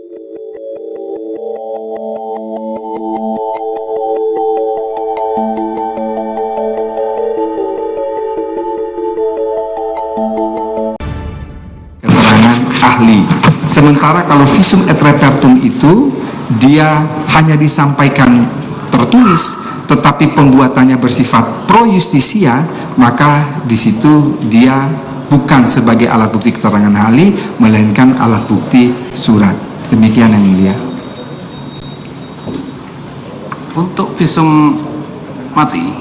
Ahli. Sementara kalau visum et repertum itu dia hanya disampaikan tertulis, tetapi pembuatannya bersifat pro justisia, maka di situ dia bukan sebagai alat bukti keterangan ahli, melainkan alat bukti surat. Demikian yang mulia. Untuk visum mati,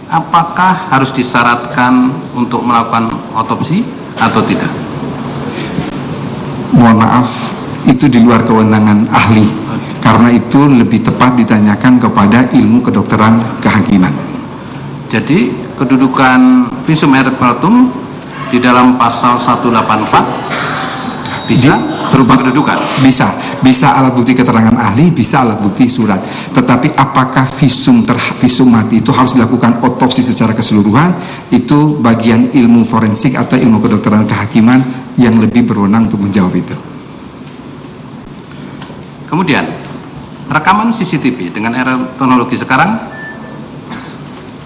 apakah harus disyaratkan untuk melakukan otopsi atau tidak? Mohon maaf, itu di luar kewenangan ahli. Karena itu lebih tepat ditanyakan kepada ilmu kedokteran kehakiman. Jadi kedudukan visum et repertum di dalam pasal 184 bisa berubah kedudukan? Bisa alat bukti keterangan ahli, bisa alat bukti surat. Tetapi apakah visum mati itu harus dilakukan otopsi secara keseluruhan, itu bagian ilmu forensik atau ilmu kedokteran kehakiman yang lebih berwenang untuk menjawab itu. Kemudian rekaman CCTV dengan era teknologi sekarang,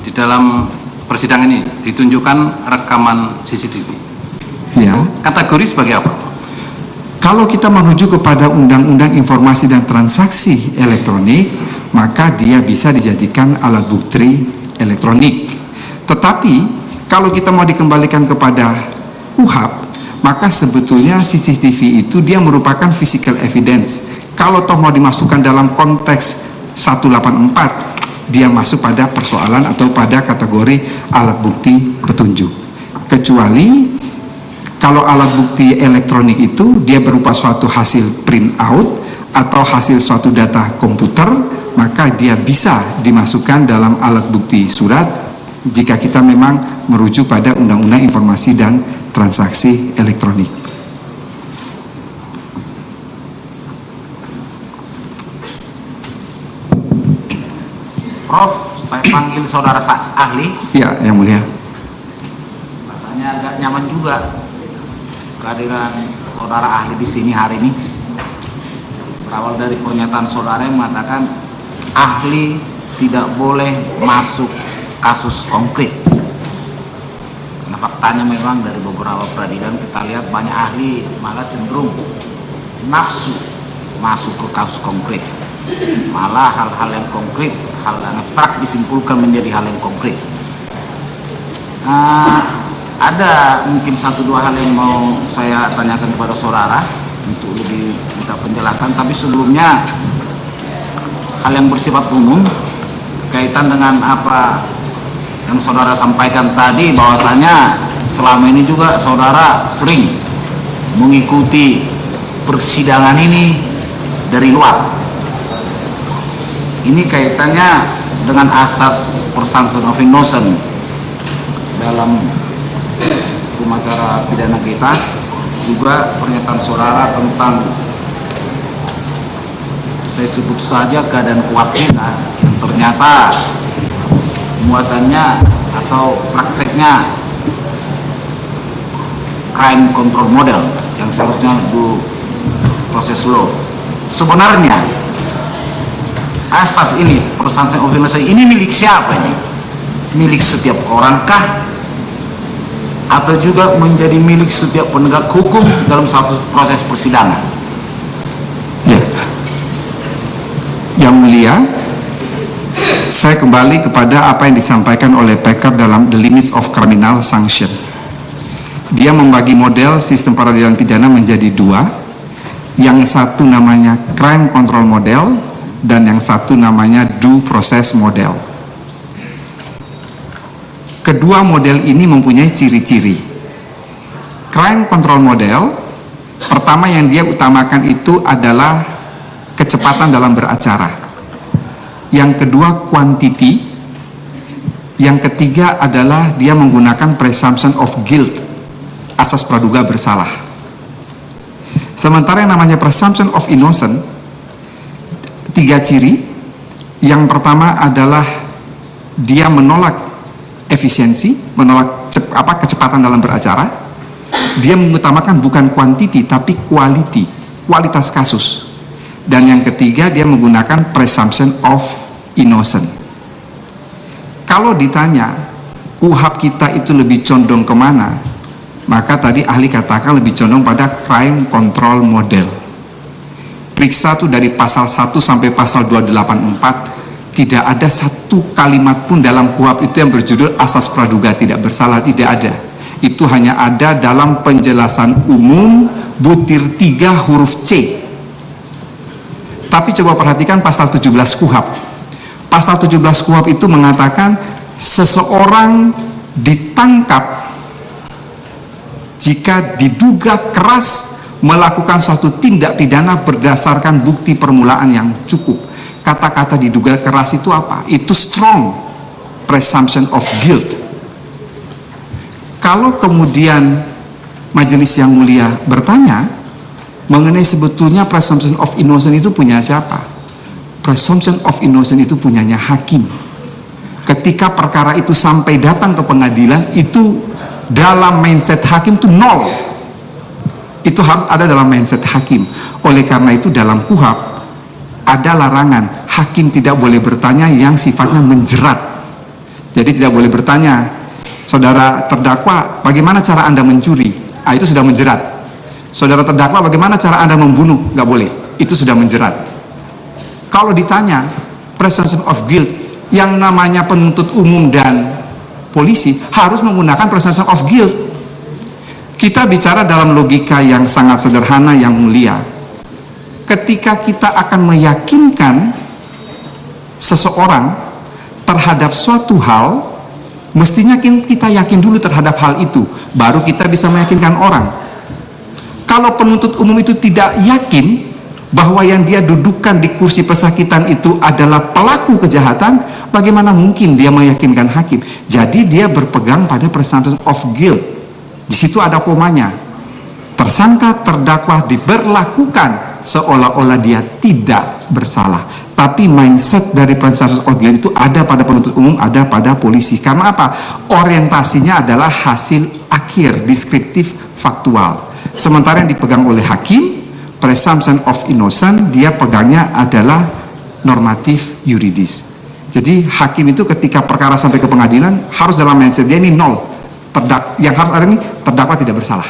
di dalam persidangan ini ditunjukkan rekaman CCTV. Ya. Kategori sebagai apa? Kalau kita merujuk kepada Undang-Undang Informasi dan Transaksi Elektronik, maka dia bisa dijadikan alat bukti elektronik. Tetapi kalau kita mau dikembalikan kepada KUHP, maka sebetulnya CCTV itu dia merupakan physical evidence. Kalau toh mau dimasukkan dalam konteks 184, dia masuk pada persoalan atau pada kategori alat bukti petunjuk. Kecuali kalau alat bukti elektronik itu dia berupa suatu hasil print out atau hasil suatu data komputer, maka dia bisa dimasukkan dalam alat bukti surat jika kita memang merujuk pada Undang-Undang Informasi dan Transaksi Elektronik. Prof, saya panggil saudara ahli. Ya, yang mulia. Rasanya agak nyaman juga kehadiran saudara ahli di sini hari ini. Berawal dari pernyataan saudara yang mengatakan ahli tidak boleh masuk kasus konkret. Karena faktanya memang dari beberapa peradilan kita lihat banyak ahli malah cenderung nafsu masuk ke kasus konkret. Malah hal-hal yang konkret, hal yang abstrak disimpulkan menjadi hal yang konkret. Ada mungkin satu dua hal yang mau saya tanyakan kepada saudara untuk lebih minta penjelasan, tapi sebelumnya hal yang bersifat umum kaitan dengan apa yang saudara sampaikan tadi, bahwasanya selama ini juga saudara sering mengikuti persidangan ini dari luar. Ini kaitannya dengan asas presumption of innocence dalam hukum acara pidana kita, juga pernyataan saudara tentang, saya sebut saja, keadaan kuat kita yang ternyata muatannya atau prakteknya crime control model yang seharusnya do proses law. Sebenarnya asas ini, presumption of innocence ini milik siapa ini? Milik setiap orang kah? Atau juga menjadi milik setiap penegak hukum dalam satu proses persidangan? Ya. Yang mulia, saya kembali kepada apa yang disampaikan oleh Pecker dalam The Limits of Criminal Sanction. Dia membagi model sistem peradilan pidana menjadi dua. Yang satu namanya crime control model, dan yang satu namanya due process model. Kedua model ini mempunyai ciri-ciri. Crime control model, pertama yang dia utamakan itu adalah kecepatan dalam beracara. Yang kedua quantity. Yang ketiga adalah dia menggunakan presumption of guilt, asas praduga bersalah. Sementara yang namanya presumption of innocence, tiga ciri. Yang pertama adalah dia menolak efisiensi, menolak kecepatan dalam beracara. Dia mengutamakan bukan quantity tapi quality. kualitas kasus. Dan yang ketiga, dia menggunakan presumption of innocent. Kalau ditanya KUHP kita itu lebih condong kemana, maka tadi ahli katakan lebih condong pada crime control model. Periksa tuh dari pasal 1 sampai pasal 284, tidak ada satu kalimat pun dalam KUHP itu yang berjudul asas praduga tidak bersalah, tidak ada. Itu hanya ada dalam penjelasan umum butir 3 huruf C. Tapi coba perhatikan pasal 17 KUHP. Pasal 17 KUHP itu mengatakan seseorang ditangkap jika diduga keras melakukan suatu tindak pidana berdasarkan bukti permulaan yang cukup. Kata-kata diduga keras itu apa? Itu strong presumption of guilt. Kalau kemudian majelis yang mulia bertanya mengenai sebetulnya presumption of innocent itu punya siapa? Presumption of innocent itu punyanya hakim. Ketika perkara itu sampai datang ke pengadilan, itu dalam mindset hakim itu nol. Itu harus ada dalam mindset hakim. Oleh karena itu dalam KUHP ada larangan, hakim tidak boleh bertanya yang sifatnya menjerat. Jadi tidak boleh bertanya, saudara terdakwa, bagaimana cara Anda mencuri? Itu sudah menjerat. Saudara terdakwa, bagaimana cara Anda membunuh? Nggak boleh, itu sudah menjerat. Kalau ditanya presumption of guilt, yang namanya penuntut umum dan polisi harus menggunakan presumption of guilt. Kita bicara dalam logika yang sangat sederhana yang mulia. Ketika kita akan meyakinkan seseorang terhadap suatu hal, mestinya kita yakin dulu terhadap hal itu, baru kita bisa meyakinkan orang. Kalau penuntut umum itu tidak yakin bahwa yang dia dudukan di kursi pesakitan itu adalah pelaku kejahatan, bagaimana mungkin dia meyakinkan hakim? Jadi dia berpegang pada presumption of guilt. Di situ ada komanya. Tersangka terdakwa diberlakukan seolah-olah dia tidak bersalah. Tapi mindset dari presumption of guilt itu ada pada penuntut umum, ada pada polisi. Karena apa? Orientasinya adalah hasil akhir, deskriptif, faktual. Sementara yang dipegang oleh hakim, presumption of innocent, dia pegangnya adalah normatif yuridis. Jadi hakim itu ketika perkara sampai ke pengadilan harus dalam mindset dia ini nol. Yang harus ada ini terdakwa tidak bersalah.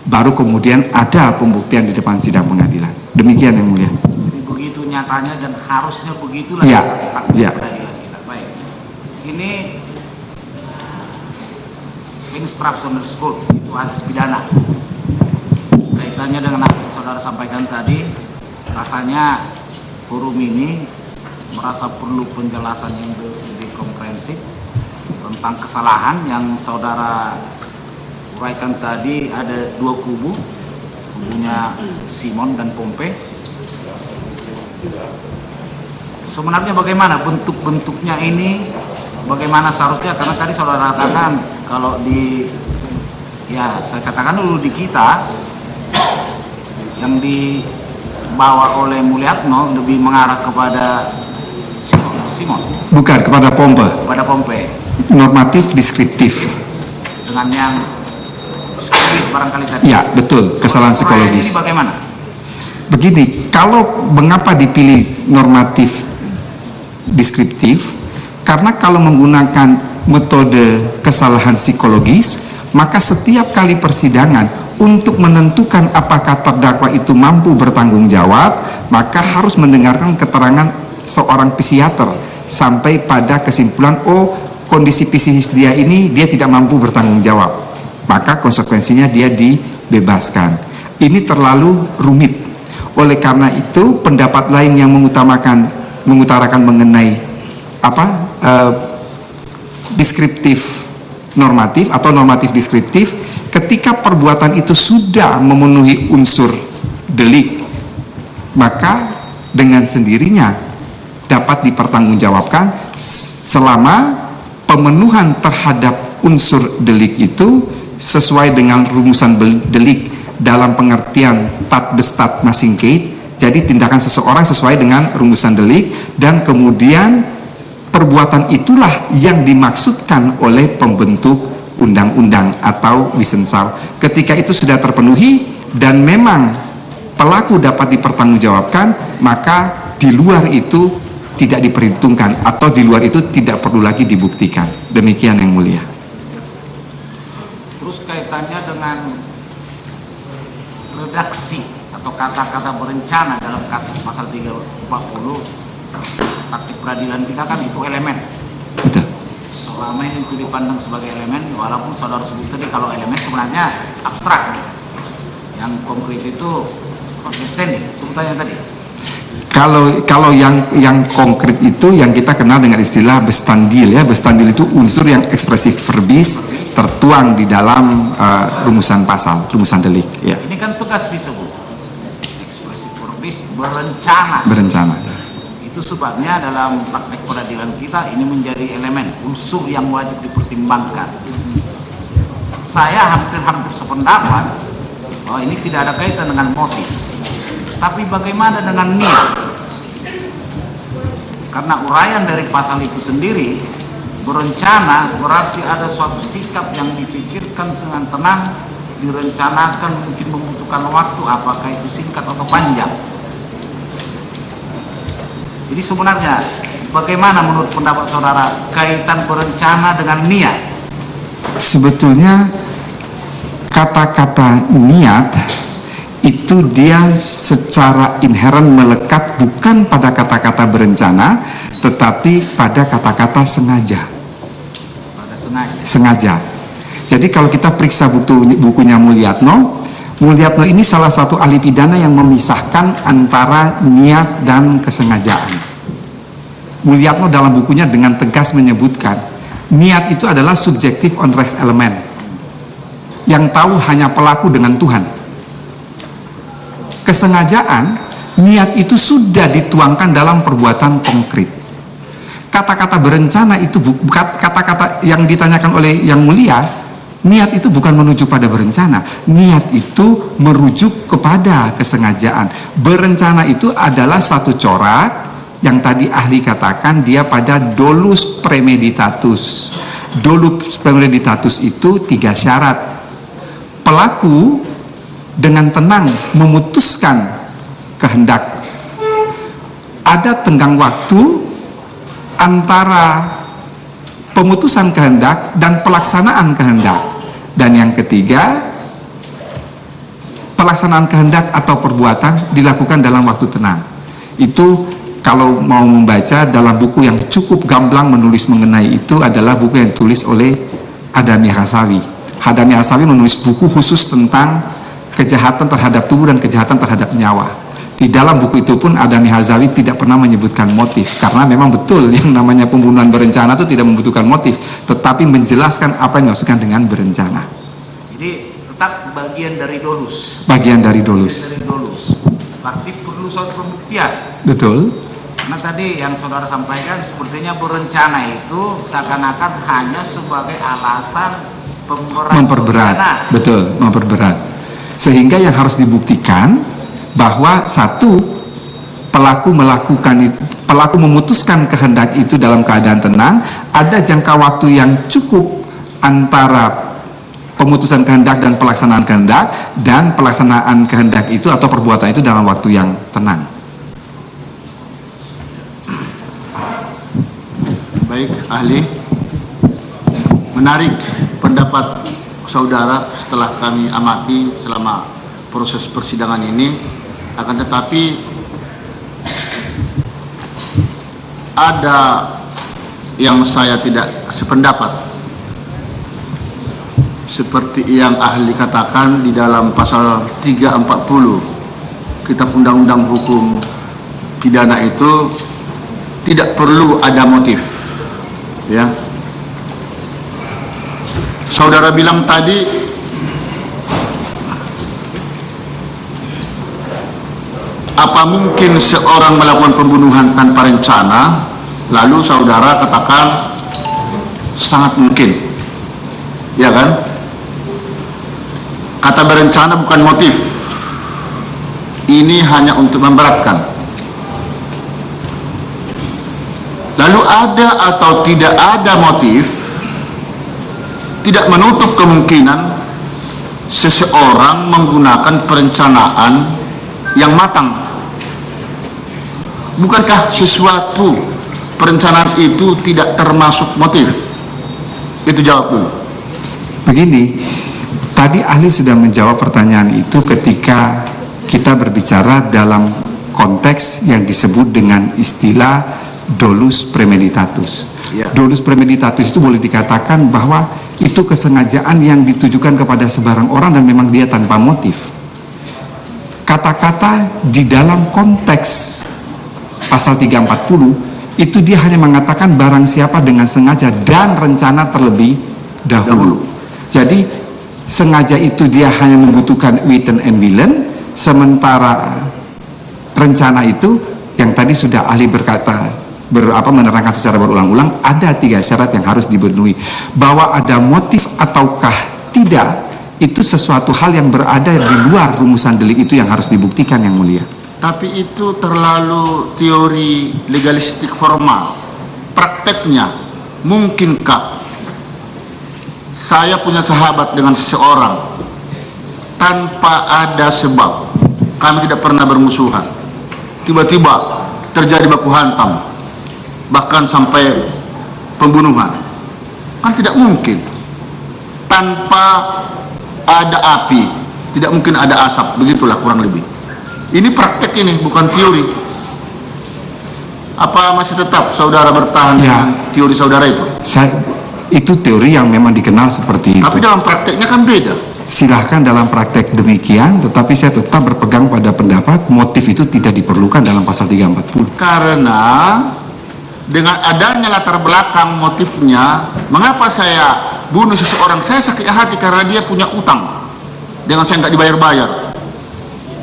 Baru kemudian ada pembuktian di depan sidang pengadilan. Demikian yang mulia. Jadi begitu nyatanya dan harusnya begitulah. Ya, ya. Baik. Ini instructional scope itu asas pidana. Kaitannya dengan apa yang saudara sampaikan tadi, rasanya forum ini merasa perlu penjelasan yang lebih komprehensif tentang kesalahan yang saudara uraikan tadi. Ada dua kubu, kubunya Simon dan Pompe. Sebenarnya bagaimana bentuk-bentuknya ini, bagaimana seharusnya, karena tadi saudara katakan kalau saya katakan dulu di kita yang dibawa oleh Mulyatno lebih mengarah kepada Simon. Bukan, kepada Pompe. Kepada Pompe. Normatif deskriptif. Dengan yang psikologis barangkali tadi. Ya, betul, kesalahan psikologis. Ini bagaimana? Begini, kalau mengapa dipilih normatif deskriptif? Karena kalau menggunakan metode kesalahan psikologis, maka setiap kali persidangan untuk menentukan apakah terdakwa itu mampu bertanggung jawab, maka harus mendengarkan keterangan seorang psikiater sampai pada kesimpulan, oh kondisi psikis dia ini dia tidak mampu bertanggung jawab, maka konsekuensinya dia dibebaskan. Ini terlalu rumit. Oleh karena itu pendapat lain yang mengutarakan mengenai deskriptif normatif atau normatif deskriptif, ketika perbuatan itu sudah memenuhi unsur delik, maka dengan sendirinya dapat dipertanggungjawabkan selama pemenuhan terhadap unsur delik itu sesuai dengan rumusan delik dalam pengertian tat bestat masingkeit. Jadi tindakan seseorang sesuai dengan rumusan delik, dan kemudian perbuatan itulah yang dimaksudkan oleh pembentuk undang-undang atau wisensau. Ketika itu sudah terpenuhi dan memang pelaku dapat dipertanggungjawabkan, maka di luar itu tidak diperhitungkan, atau di luar itu tidak perlu lagi dibuktikan. Demikian yang mulia. Terus kaitannya dengan redaksi atau kata-kata berencana dalam kasus pasal 340 praktik peradilan kita kan itu elemen. Betul. Selama ini itu dipandang sebagai elemen, walaupun saudara sebut tadi kalau elemen sebenarnya abstrak. Yang konkret itu understanding sebutannya tadi. Kalau yang konkret itu yang kita kenal dengan istilah bestandil ya. Bestandil itu unsur yang ekspresif verbis tertuang di dalam rumusan pasal, rumusan delik ya. Ini kan tegas disebut ekspresif verbis berencana. Berencana. Itu sebabnya dalam praktek peradilan kita ini menjadi elemen unsur yang wajib dipertimbangkan. Saya hampir sependapat bahwa ini tidak ada kaitan dengan motif, tapi bagaimana dengan niat? Karena uraian dari pasal itu sendiri, berencana berarti ada suatu sikap yang dipikirkan dengan tenang, direncanakan, mungkin membutuhkan waktu, apakah itu singkat atau panjang. Jadi sebenarnya bagaimana menurut pendapat saudara kaitan berencana dengan niat? Sebetulnya kata-kata niat itu dia secara inheren melekat bukan pada kata-kata berencana, tetapi pada kata-kata sengaja. Pada sengaja. Sengaja. Jadi kalau kita periksa bukunya Mulyatno ini salah satu ahli pidana yang memisahkan antara niat dan kesengajaan. Mulyatno dalam bukunya dengan tegas menyebutkan niat itu adalah subjective on res element. Yang tahu hanya pelaku dengan Tuhan. Kesengajaan, niat itu sudah dituangkan dalam perbuatan konkret. Kata-kata berencana itu kata-kata yang ditanyakan oleh Yang Mulia, niat itu bukan menuju pada berencana. Niat itu merujuk kepada kesengajaan. Berencana itu adalah satu corak yang tadi ahli katakan dia pada dolus premeditatus. Dolus premeditatus itu 3 syarat. Pelaku dengan tenang memutuskan kehendak. Ada tenggang waktu antara pemutusan kehendak dan pelaksanaan kehendak. Dan yang ketiga, pelaksanaan kehendak atau perbuatan dilakukan dalam waktu tenang. Itu kalau mau membaca dalam buku yang cukup gamblang menulis mengenai itu adalah buku yang ditulis oleh Hadami Hasawi. Hadami Hasawi menulis buku khusus tentang kejahatan terhadap tubuh dan kejahatan terhadap nyawa. Di dalam buku itu pun Hadami Hasawi tidak pernah menyebutkan motif, karena memang betul yang namanya pembunuhan berencana itu tidak membutuhkan motif, tetapi menjelaskan apa yang dimaksudkan dengan berencana. Jadi tetap bagian dari dolus. Bagian dari dolus. Berarti perlu suatu pembuktian. Betul. Karena tadi yang saudara sampaikan sepertinya berencana itu seakan-akan hanya sebagai alasan memperberat. Betul, memperberat. Sehingga yang harus dibuktikan bahwa satu, pelaku memutuskan kehendak itu dalam keadaan tenang, ada jangka waktu yang cukup antara pemutusan kehendak dan pelaksanaan kehendak, dan pelaksanaan kehendak itu atau perbuatan itu dalam waktu yang tenang. Baik, ahli, menarik pendapat saudara setelah kami amati selama proses persidangan ini. Akan tetapi ada yang saya tidak sependapat, seperti yang ahli katakan di dalam pasal 340 Kitab Undang-Undang Hukum Pidana itu tidak perlu ada motif, ya. Saudara bilang tadi apa mungkin seorang melakukan pembunuhan tanpa rencana? Lalu saudara katakan sangat mungkin, ya kan? Kata berencana bukan motif, ini hanya untuk memberatkan. Lalu ada atau tidak ada motif tidak menutup kemungkinan seseorang menggunakan perencanaan yang matang. Bukankah sesuatu perencanaan itu tidak termasuk motif? Itu jawab dulu. Begini, tadi ahli sudah menjawab pertanyaan itu ketika kita berbicara dalam konteks yang disebut dengan istilah dolus premeditatus. Ya. Dolus premeditatus itu boleh dikatakan bahwa itu kesengajaan yang ditujukan kepada sebarang orang dan memang dia tanpa motif. Kata-kata di dalam konteks pasal 340 itu dia hanya mengatakan barang siapa dengan sengaja dan rencana terlebih dahulu. Jadi sengaja itu dia hanya membutuhkan witten and willen, sementara rencana itu yang tadi sudah ahli menerangkan secara berulang-ulang, ada 3 syarat yang harus dipenuhi. Bahwa ada motif ataukah tidak, itu sesuatu hal yang berada di luar rumusan delik itu yang harus dibuktikan, Yang Mulia. Tapi itu terlalu teori legalistik formal. Prakteknya, mungkinkah saya punya sahabat dengan seseorang tanpa ada sebab, kami tidak pernah bermusuhan, tiba-tiba terjadi baku hantam, bahkan sampai pembunuhan? Kan tidak mungkin. Tanpa ada api tidak mungkin ada asap, begitulah kurang lebih. Ini praktek, ini bukan teori. Apa masih tetap saudara bertahan dengan teori saudara itu? Itu teori yang memang dikenal seperti itu. Tapi dalam prakteknya kan beda. Silahkan dalam praktek demikian, tetapi saya tetap berpegang pada pendapat motif itu tidak diperlukan dalam pasal 340. Karena dengan adanya latar belakang motifnya, mengapa saya bunuh seseorang? Saya sakit hati karena dia punya utang dengan saya nggak dibayar-bayar.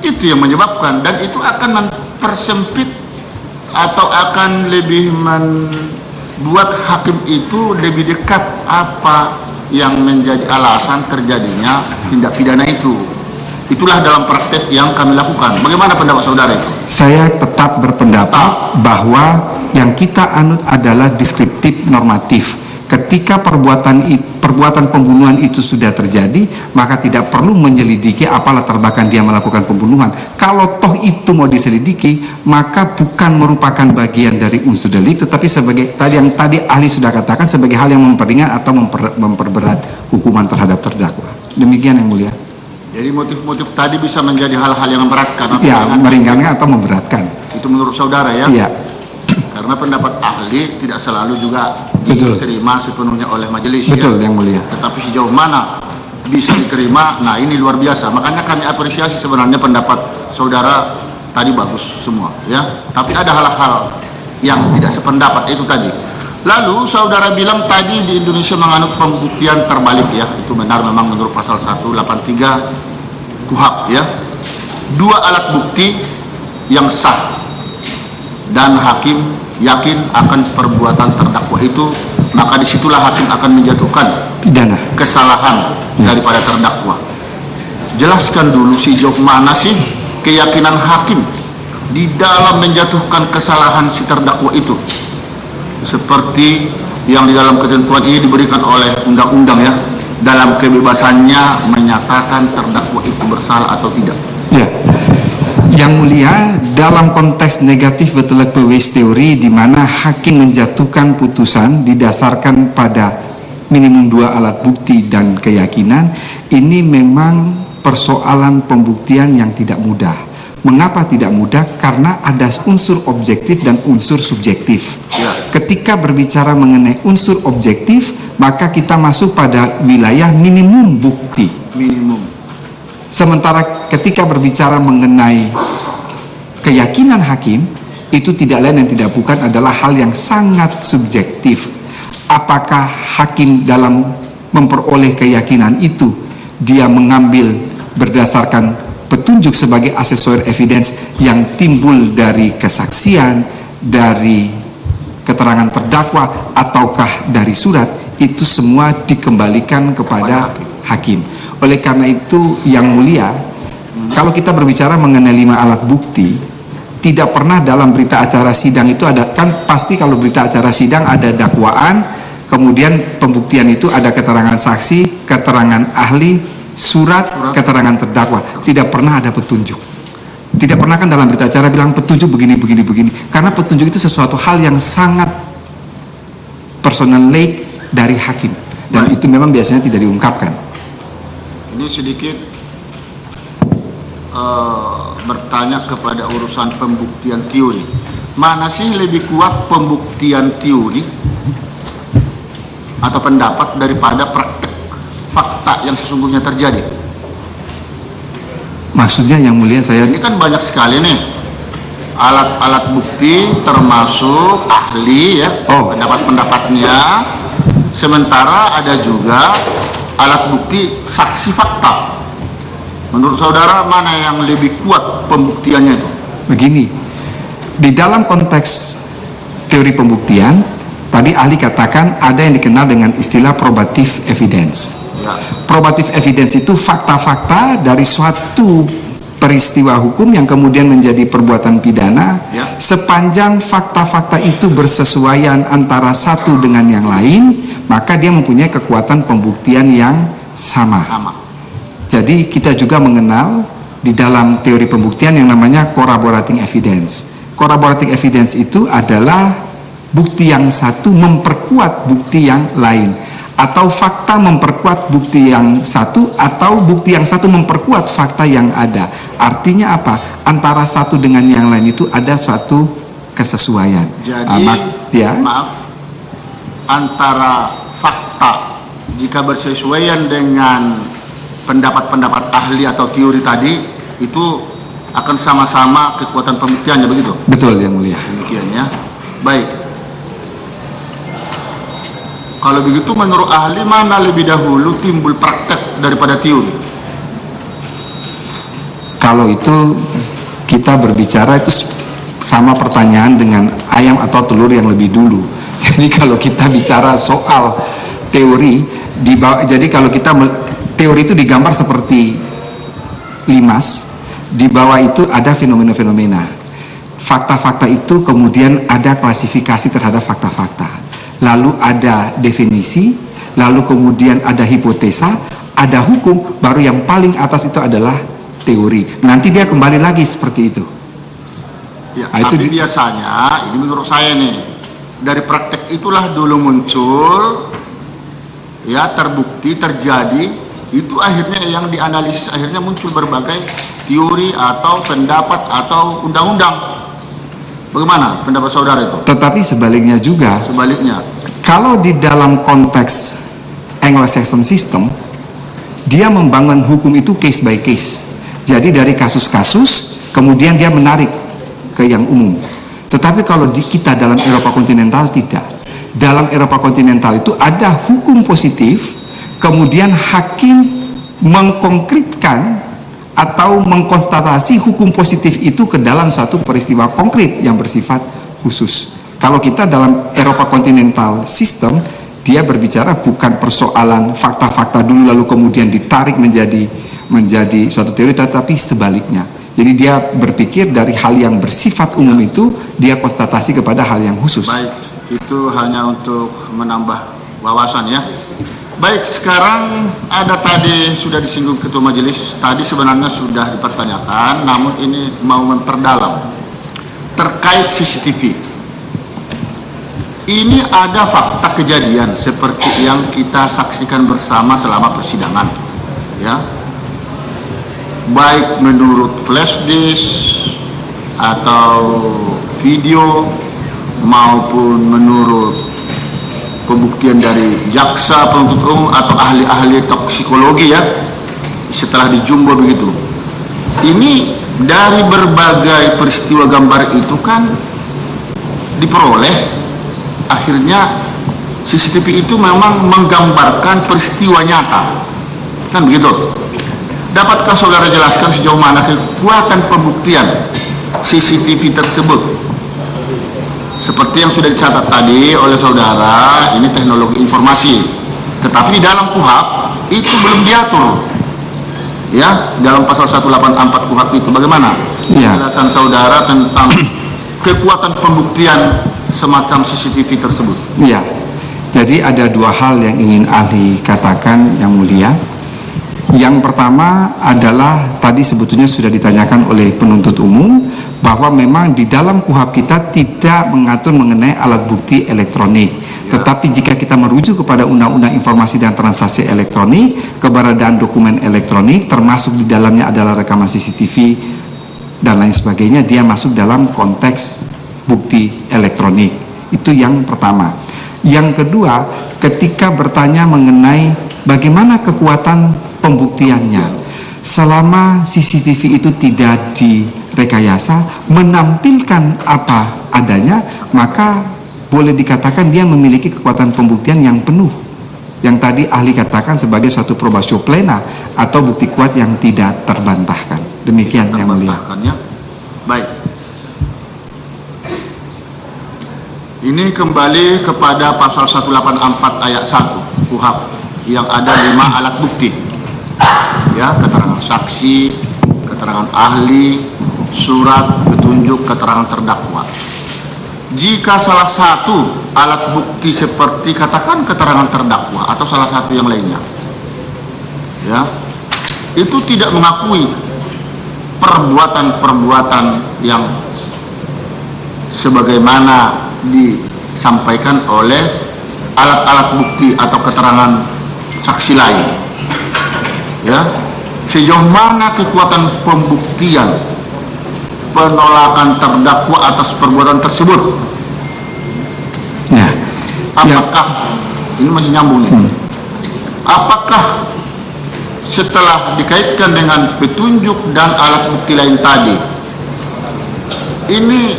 Itu yang menyebabkan, dan itu akan mempersempit atau akan lebih membuat hakim itu lebih dekat apa yang menjadi alasan terjadinya tindak pidana itu. Itulah dalam praktek yang kami lakukan. Bagaimana pendapat saudara itu? Saya tetap berpendapat bahwa yang kita anut adalah deskriptif normatif. Ketika perbuatan pembunuhan itu sudah terjadi, maka tidak perlu menyelidiki apa latar belakang dia melakukan pembunuhan. Kalau toh itu mau diselidiki, maka bukan merupakan bagian dari unsur delik, tetapi sebagai yang tadi ahli sudah katakan, sebagai hal yang memperingan atau memperberat hukuman terhadap terdakwa. Demikian, Yang Mulia. Jadi motif-motif tadi bisa menjadi hal-hal yang memberatkan atau Ya, meringankan atau memberatkan. itu menurut saudara ya? Iya. Karena pendapat ahli tidak selalu juga Betul. diterima sepenuhnya oleh majelis. Betul, ya? Yang Mulia. Tetapi sejauh mana bisa diterima, nah ini luar biasa. Makanya kami apresiasi sebenarnya pendapat saudara tadi bagus semua, ya. Tapi ada hal-hal yang tidak sependapat itu tadi. Lalu saudara bilang tadi di Indonesia menganut pembuktian terbalik, ya. Itu benar memang menurut pasal 183 KUHP, ya. 2 alat bukti yang sah dan hakim yakin akan perbuatan terdakwa itu, maka disitulah hakim akan menjatuhkan Pidana. kesalahan daripada terdakwa. Jelaskan dulu sejauh mana sih keyakinan hakim di dalam menjatuhkan kesalahan si terdakwa itu, seperti yang di dalam ketentuan ini diberikan oleh undang-undang, ya, dalam kebebasannya menyatakan terdakwa itu bersalah atau tidak. Ya. Yang Mulia, dalam konteks negatif betelek pewis teori di mana hakim menjatuhkan putusan didasarkan pada minimum 2 alat bukti dan keyakinan, ini memang persoalan pembuktian yang tidak mudah. Mengapa tidak mudah? Karena ada unsur objektif dan unsur subjektif. Ya. Ketika berbicara mengenai unsur objektif, maka kita masuk pada wilayah minimum bukti. Minimum. Sementara ketika berbicara mengenai keyakinan hakim, itu tidak lain dan tidak bukan adalah hal yang sangat subjektif. Apakah hakim dalam memperoleh keyakinan itu, dia mengambil berdasarkan petunjuk sebagai asesor evidence yang timbul dari kesaksian, dari keterangan terdakwa, ataukah dari surat, itu semua dikembalikan kepada hakim. Oleh karena itu, Yang Mulia, kalau kita berbicara mengenai 5 alat bukti, tidak pernah dalam berita acara sidang itu ada, kan pasti kalau berita acara sidang ada dakwaan, kemudian pembuktian itu ada keterangan saksi, keterangan ahli, surat, keterangan terdakwa. Tidak pernah ada petunjuk. Tidak pernah kan dalam berita acara bilang petunjuk begini. Karena petunjuk itu sesuatu hal yang sangat personal dari hakim. Dan itu memang biasanya tidak diungkapkan. Ini sedikit bertanya kepada urusan pembuktian teori. Mana sih lebih kuat pembuktian teori atau pendapat daripada praktek fakta yang sesungguhnya terjadi? Maksudnya yang mulia saya... Ini kan banyak sekali nih alat-alat bukti termasuk ahli ya, pendapat-pendapatnya. Sementara ada juga alat bukti saksi fakta. Menurut saudara mana yang lebih kuat pembuktiannya itu? Begini, di dalam konteks teori pembuktian, tadi ahli katakan ada yang dikenal dengan istilah probative evidence. Ya. Probative evidence itu fakta-fakta dari suatu peristiwa hukum yang kemudian menjadi perbuatan pidana, Ya. sepanjang fakta-fakta itu bersesuaian antara satu dengan yang lain, maka dia mempunyai kekuatan pembuktian yang sama. Jadi kita juga mengenal di dalam teori pembuktian yang namanya corroborating evidence. Corroborating evidence itu adalah bukti yang satu memperkuat bukti yang lain, atau fakta memperkuat bukti yang satu, atau bukti yang satu memperkuat fakta yang ada. Artinya apa? Antara satu dengan yang lain itu ada suatu kesesuaian. Jadi ya. maaf, antara fakta jika bersesuaian dengan pendapat-pendapat ahli atau teori tadi, itu akan sama-sama kekuatan pembuktiannya, begitu? Betul yang mulia. Demikian ya. Baik. Kalau begitu menurut ahli mana lebih dahulu timbul praktek daripada teori? Kalau itu kita berbicara itu sama pertanyaan dengan ayam atau telur yang lebih dulu. Jadi kalau kita bicara soal teori, jadi kalau kita teori itu digambar seperti limas, di bawah itu ada fenomena-fenomena. Fakta-fakta itu kemudian ada klasifikasi terhadap fakta-fakta. Lalu ada definisi, lalu kemudian ada hipotesa, ada hukum, baru yang paling atas itu adalah teori. Nanti dia kembali lagi seperti itu. Ya, tapi biasanya, ini menurut saya nih, dari praktek itulah dulu muncul, ya terbukti, terjadi, itu akhirnya yang dianalisis, akhirnya muncul berbagai teori atau pendapat atau undang-undang. Bagaimana pendapat saudara itu? Tetapi sebaliknya juga. Sebaliknya. Kalau di dalam konteks Anglo-Saxon system, dia membangun hukum itu case by case. Jadi dari kasus-kasus, kemudian dia menarik ke yang umum. Tetapi kalau di kita dalam Eropa kontinental tidak. Dalam Eropa kontinental itu ada hukum positif, kemudian hakim mengkonkretkan atau mengkonstatasi hukum positif itu ke dalam suatu peristiwa konkret yang bersifat khusus. Kalau kita dalam Eropa kontinental sistem, dia berbicara bukan persoalan fakta-fakta dulu lalu kemudian ditarik menjadi suatu teori, tetapi sebaliknya. Jadi dia berpikir dari hal yang bersifat umum itu dia konstatasi kepada hal yang khusus. Baik, itu hanya untuk menambah wawasan ya. Baik, sekarang ada tadi sudah disinggung Ketua Majelis, tadi sebenarnya sudah dipertanyakan, namun ini mau memperdalam terkait CCTV. Ini ada fakta kejadian seperti yang kita saksikan bersama selama persidangan, ya. Baik menurut flash disk atau video maupun menurut pembuktian dari jaksa penuntut umum atau ahli-ahli toksikologi ya, setelah dijumbo begitu. Ini dari berbagai peristiwa gambar itu kan diperoleh, akhirnya CCTV itu memang menggambarkan peristiwa nyata, kan begitu. Dapatkah saudara jelaskan sejauh mana kekuatan pembuktian CCTV tersebut? Seperti yang sudah dicatat tadi oleh saudara, ini teknologi informasi, tetapi di dalam KUHP itu belum diatur, ya, dalam pasal 184 KUHP itu. Bagaimana penjelasan saudara tentang kekuatan pembuktian semacam CCTV tersebut? Iya, jadi ada dua hal yang ingin ahli katakan yang mulia. Yang pertama adalah tadi sebetulnya sudah ditanyakan oleh penuntut umum bahwa memang di dalam KUHP kita tidak mengatur mengenai alat bukti elektronik. Tetapi jika kita merujuk kepada Undang-Undang Informasi dan Transaksi Elektronik, keberadaan dokumen elektronik termasuk di dalamnya adalah rekaman CCTV dan lain sebagainya, dia masuk dalam konteks bukti elektronik. Itu yang pertama. Yang kedua, ketika bertanya mengenai bagaimana kekuatan pembuktiannya, selama CCTV itu tidak direkayasa, menampilkan apa adanya, maka boleh dikatakan dia memiliki kekuatan pembuktian yang penuh, yang tadi ahli katakan sebagai suatu probatio plena atau bukti kuat yang tidak terbantahkan. Demikian yang mulia. Ya. Baik. Ini kembali kepada pasal 184 ayat 1 KUHP yang ada 5 alat bukti. Ya, keterangan saksi, keterangan ahli, surat, petunjuk, keterangan terdakwa. Jika salah satu alat bukti seperti katakan keterangan terdakwa atau salah satu yang lainnya, ya, itu tidak mengakui perbuatan-perbuatan yang sebagaimana disampaikan oleh alat-alat bukti atau keterangan saksi lain, ya, sejauh mana kekuatan pembuktian penolakan terdakwa atas perbuatan tersebut. Ya. Apakah ini masih nyambung nih? Apakah setelah dikaitkan dengan petunjuk dan alat bukti lain tadi, ini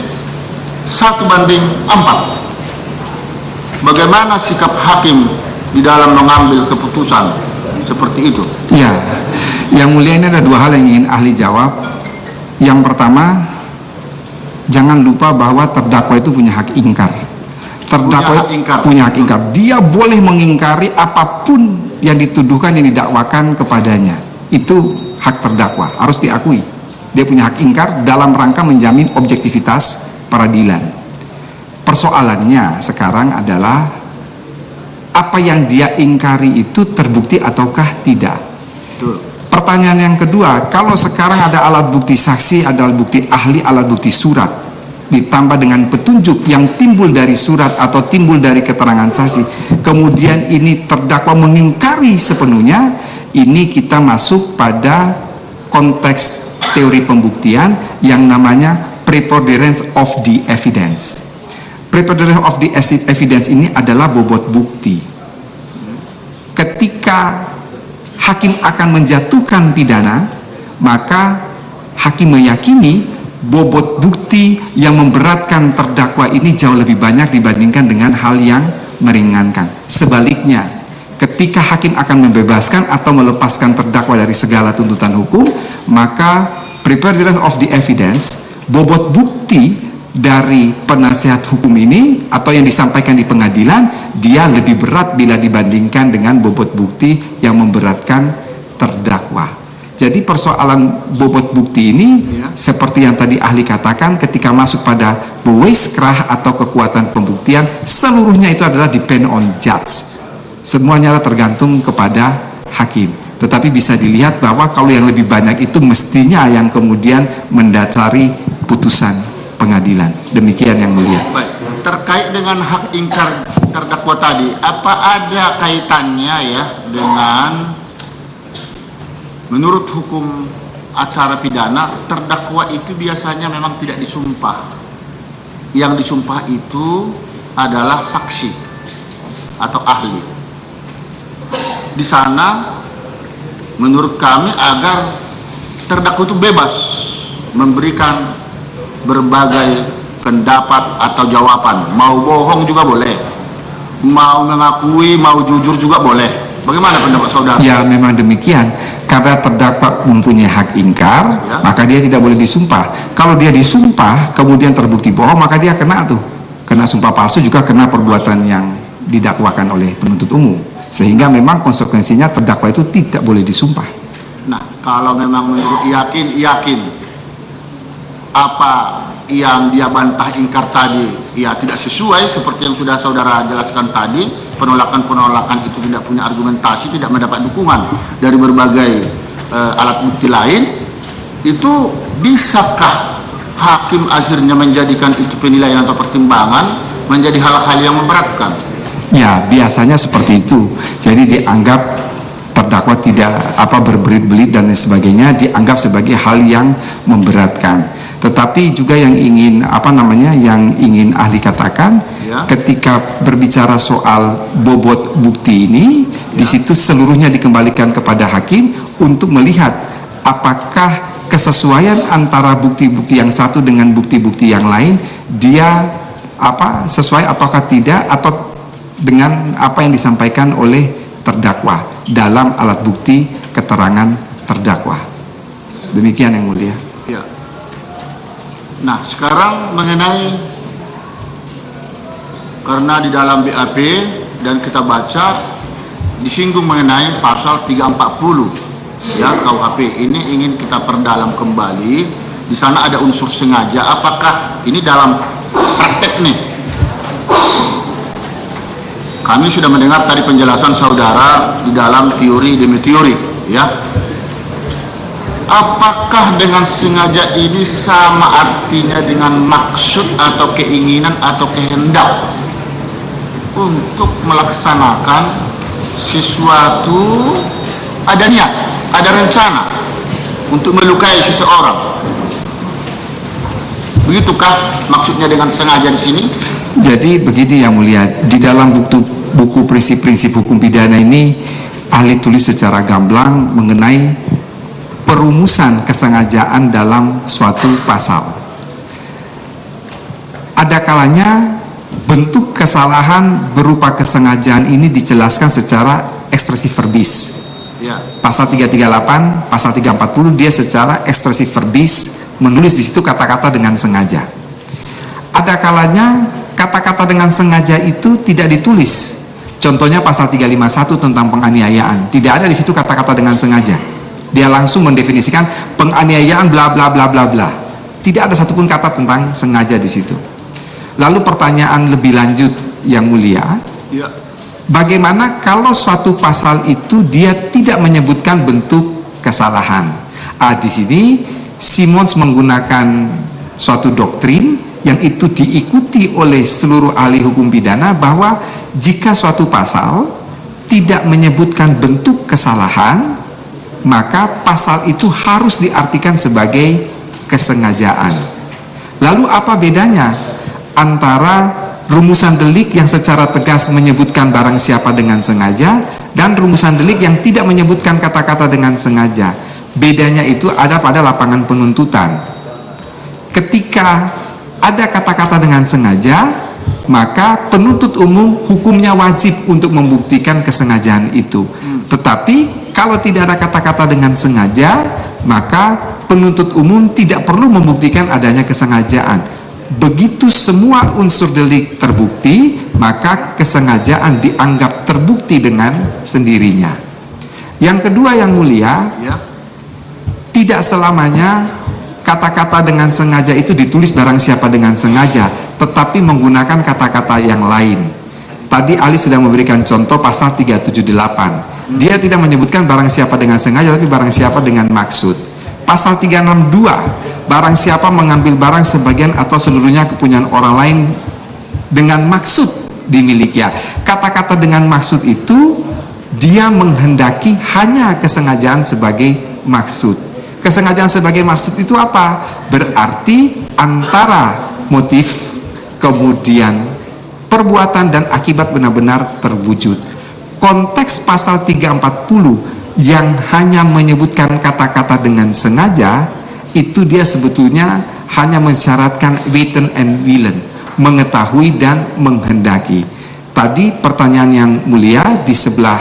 1:4? Bagaimana sikap hakim di dalam mengambil keputusan seperti itu? Ya, yang mulia, ini ada dua hal yang ingin ahli jawab. Yang pertama, jangan lupa bahwa terdakwa itu punya hak ingkar. Terdakwa punya hak ingkar. Dia boleh mengingkari apapun yang dituduhkan, yang didakwakan kepadanya. Itu hak terdakwa, harus diakui. Dia punya hak ingkar dalam rangka menjamin objektivitas peradilan. Persoalannya sekarang adalah apa yang dia ingkari itu terbukti ataukah tidak. Betul. Pertanyaan yang kedua, kalau sekarang ada alat bukti saksi, ada alat bukti ahli, alat bukti surat, ditambah dengan petunjuk yang timbul dari surat atau timbul dari keterangan saksi, kemudian ini terdakwa mengingkari sepenuhnya, ini kita masuk pada konteks teori pembuktian yang namanya preponderance of the evidence. Preponderance of the evidence ini adalah bobot bukti. Ketika hakim akan menjatuhkan pidana, maka hakim meyakini bobot bukti yang memberatkan terdakwa ini jauh lebih banyak dibandingkan dengan hal yang meringankan. Sebaliknya, ketika hakim akan membebaskan atau melepaskan terdakwa dari segala tuntutan hukum, maka preponderance of the evidence, bobot bukti dari penasihat hukum ini atau yang disampaikan di pengadilan, dia lebih berat bila dibandingkan dengan bobot bukti yang memberatkan terdakwa. Jadi persoalan bobot bukti ini, seperti yang tadi ahli katakan, ketika masuk pada bewijskracht atau kekuatan pembuktian, seluruhnya itu adalah depend on judge. Semuanya tergantung kepada hakim. Tetapi bisa dilihat bahwa kalau yang lebih banyak itu mestinya yang kemudian mendasari putusan pengadilan. Demikian yang mulia. Baik. Terkait dengan hak ingkar terdakwa tadi, apa ada kaitannya ya dengan menurut hukum acara pidana, terdakwa itu biasanya memang tidak disumpah. Yang disumpah itu adalah saksi atau ahli. Di sana menurut kami agar terdakwa itu bebas memberikan berbagai pendapat atau jawaban, mau bohong juga boleh, mau mengakui, mau jujur juga boleh. Bagaimana pendapat saudara? Ya, memang demikian. Karena terdakwa mempunyai hak ingkar, ya, maka dia tidak boleh disumpah. Kalau dia disumpah kemudian terbukti bohong, maka dia kena kena sumpah palsu, juga kena perbuatan yang didakwakan oleh penuntut umum. Sehingga memang konsekuensinya terdakwa itu tidak boleh disumpah. Nah, kalau memang menurut yakin apa yang dia bantah ingkar tadi ya tidak sesuai seperti yang sudah saudara jelaskan tadi, penolakan-penolakan itu tidak punya argumentasi, tidak mendapat dukungan dari berbagai alat bukti lain, itu bisakah hakim akhirnya menjadikan itu penilaian atau pertimbangan menjadi hal-hal yang memberatkan? Ya, biasanya seperti itu. Jadi dianggap terdakwa tidak berbelit-belit dan sebagainya, dianggap sebagai hal yang memberatkan. Tetapi juga yang ingin yang ingin ahli katakan, ya, ketika berbicara soal bobot bukti ini, di situ seluruhnya dikembalikan kepada hakim untuk melihat apakah kesesuaian antara bukti-bukti yang satu dengan bukti-bukti yang lain, dia sesuai ataukah tidak, atau dengan apa yang disampaikan oleh terdakwa dalam alat bukti keterangan terdakwa. Demikian yang mulia. Ya. Nah, sekarang mengenai, karena di dalam BAP dan kita baca disinggung mengenai pasal 340 ya KUHP, ini ingin kita perdalam kembali. Di sana ada unsur sengaja, apakah ini dalam praktek nih? Kami sudah mendengar tadi penjelasan saudara di dalam teori demi teori, ya. Apakah dengan sengaja ini sama artinya dengan maksud atau keinginan atau kehendak untuk melaksanakan sesuatu, ada niat, ada rencana untuk melukai seseorang? Begitukah maksudnya dengan sengaja di sini? Jadi begini yang mulia, di dalam buku prinsip-prinsip hukum pidana ini ahli tulis secara gamblang mengenai perumusan kesengajaan dalam suatu pasal. Ada kalanya bentuk kesalahan berupa kesengajaan ini dijelaskan secara ekspresif verbis. Ya. Pasal 338, pasal 340 dia secara ekspresif verbis menulis di situ kata-kata dengan sengaja. Ada kalanya kata-kata dengan sengaja itu tidak ditulis. Contohnya pasal 351 tentang penganiayaan, tidak ada di situ kata-kata dengan sengaja. Dia langsung mendefinisikan penganiayaan bla bla bla bla bla. Tidak ada satupun kata tentang sengaja di situ. Lalu pertanyaan lebih lanjut yang mulia, Ya. bagaimana kalau suatu pasal itu dia tidak menyebutkan bentuk kesalahan? Di sini Simons menggunakan suatu doktrin yang itu diikuti oleh seluruh ahli hukum pidana, bahwa jika suatu pasal tidak menyebutkan bentuk kesalahan, maka pasal itu harus diartikan sebagai kesengajaan. Lalu apa bedanya antara rumusan delik yang secara tegas menyebutkan barang siapa dengan sengaja dan rumusan delik yang tidak menyebutkan kata-kata dengan sengaja? Bedanya itu ada pada lapangan penuntutan. Ketika ada kata-kata dengan sengaja, maka penuntut umum hukumnya wajib untuk membuktikan kesengajaan itu. Tetapi kalau tidak ada kata-kata dengan sengaja, maka penuntut umum tidak perlu membuktikan adanya kesengajaan. Begitu semua unsur delik terbukti, maka kesengajaan dianggap terbukti dengan sendirinya. Yang kedua yang mulia, Ya. tidak selamanya kata-kata dengan sengaja itu ditulis barang siapa dengan sengaja, tetapi menggunakan kata-kata yang lain. Tadi Ali sudah memberikan contoh pasal 378. Dia tidak menyebutkan barang siapa dengan sengaja, tapi barang siapa dengan maksud. Pasal 362, barang siapa mengambil barang sebagian atau seluruhnya kepunyaan orang lain dengan maksud dimiliki. Kata-kata dengan maksud itu dia menghendaki hanya kesengajaan sebagai maksud. Kesengajaan sebagai maksud itu apa? Berarti antara motif, kemudian perbuatan dan akibat benar-benar terwujud. Konteks pasal 340 yang hanya menyebutkan kata-kata dengan sengaja, itu dia sebetulnya hanya mensyaratkan weten and willen, mengetahui dan menghendaki. Tadi pertanyaan yang mulia di sebelah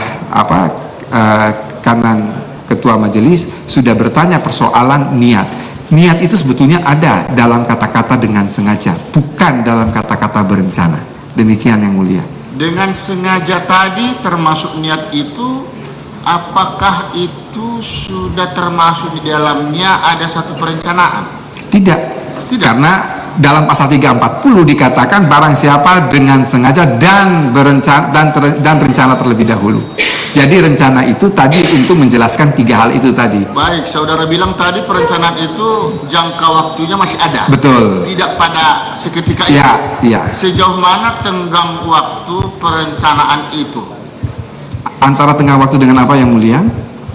kanan Ketua Majelis sudah bertanya persoalan niat. Niat itu sebetulnya ada dalam kata-kata dengan sengaja, bukan dalam kata-kata berencana. Demikian yang mulia. Dengan sengaja tadi termasuk niat itu, apakah itu sudah termasuk di dalamnya ada satu perencanaan? Tidak. Karena dalam pasal 340 dikatakan barang siapa dengan sengaja dan berencana dan rencana terlebih dahulu. Jadi rencana itu tadi untuk menjelaskan tiga hal itu tadi. Baik, saudara bilang tadi perencanaan itu jangka waktunya masih ada. Betul. Tidak pada seketika itu. Ya. Sejauh mana tenggang waktu perencanaan itu? Antara tengah waktu dengan apa yang mulia?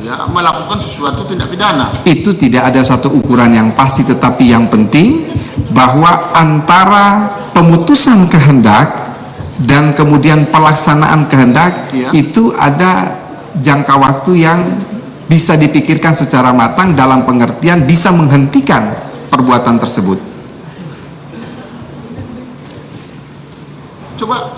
Ya, melakukan sesuatu tindak pidana. Itu tidak ada satu ukuran yang pasti, tetapi yang penting bahwa antara pemutusan kehendak dan kemudian pelaksanaan kehendak itu ada jangka waktu yang bisa dipikirkan secara matang dalam pengertian bisa menghentikan perbuatan tersebut. Coba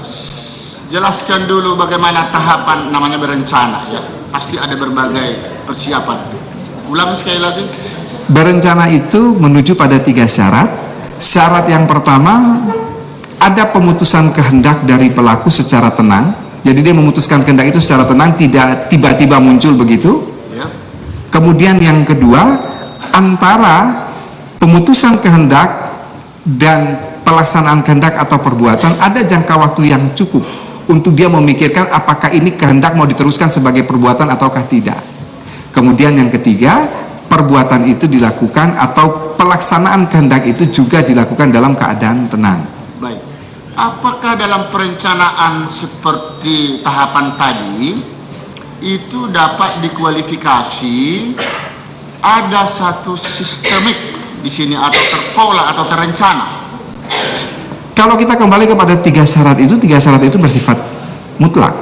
jelaskan dulu bagaimana tahapan namanya berencana ya. Pasti ada berbagai persiapan. Ulang sekali lagi. Berencana itu menuju pada 3 syarat. Syarat yang pertama, ada pemutusan kehendak dari pelaku secara tenang. Jadi dia memutuskan kehendak itu secara tenang, tidak tiba-tiba muncul begitu. Ya. Kemudian yang kedua, antara pemutusan kehendak dan pelaksanaan kehendak atau perbuatan ada jangka waktu yang cukup untuk dia memikirkan apakah ini kehendak mau diteruskan sebagai perbuatan ataukah tidak. Kemudian yang ketiga, perbuatan itu dilakukan atau pelaksanaan kehendak itu juga dilakukan dalam keadaan tenang. Baik. Apakah dalam perencanaan seperti tahapan tadi itu dapat dikualifikasi ada satu sistemik di sini atau terpola atau terencana? Kalau kita kembali kepada 3 syarat itu bersifat mutlak.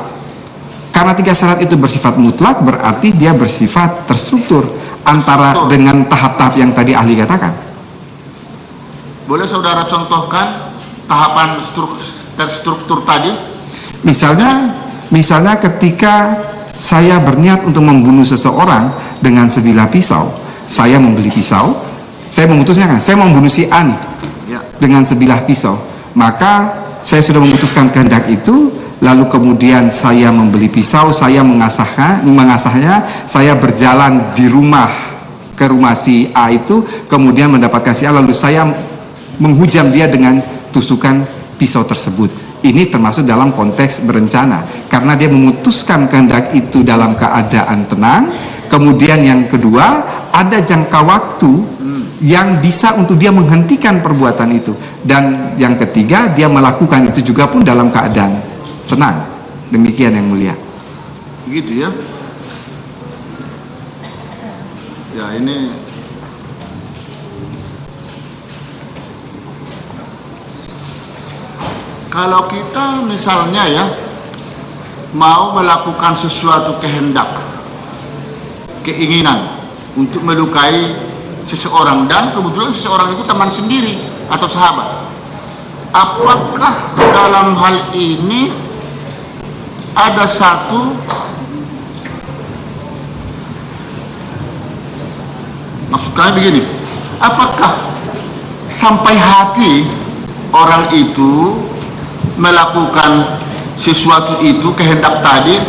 Karena 3 syarat itu bersifat mutlak berarti dia bersifat terstruktur antara dengan tahap-tahap yang tadi ahli katakan. Boleh saudara contohkan tahapan terstruktur tadi? Misalnya ketika saya berniat untuk membunuh seseorang dengan sebilah pisau, saya membeli pisau, saya memutusnya kan, saya mau membunuh si A nih dengan sebilah pisau, maka saya sudah memutuskan kehendak itu, lalu kemudian saya membeli pisau, saya mengasahnya, saya berjalan di rumah ke rumah si A itu, kemudian mendapatkan si A, lalu saya menghujam dia dengan tusukan pisau tersebut. Ini termasuk dalam konteks berencana karena dia memutuskan kehendak itu dalam keadaan tenang. Kemudian yang kedua, ada jangka waktu yang bisa untuk dia menghentikan perbuatan itu, dan yang ketiga, dia melakukan itu juga pun dalam keadaan tenang. Demikian yang mulia. Gitu ya. Ya, ini kalau kita misalnya ya mau melakukan sesuatu kehendak, keinginan untuk melukai seseorang dan kebetulan seseorang itu teman sendiri atau sahabat, apakah dalam hal ini ada satu maksudnya begini, apakah sampai hati orang itu melakukan sesuatu itu kehendak tadi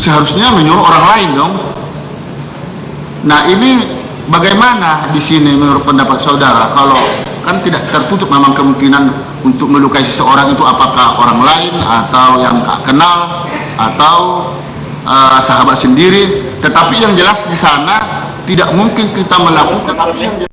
seharusnya menyuruh orang lain dong? Nah, ini bagaimana di sini menurut pendapat saudara? Kalau kan tidak tertutup memang kemungkinan untuk melukai seseorang itu apakah orang lain atau yang tak kenal atau sahabat sendiri, tetapi yang jelas di sana tidak mungkin kita melakukan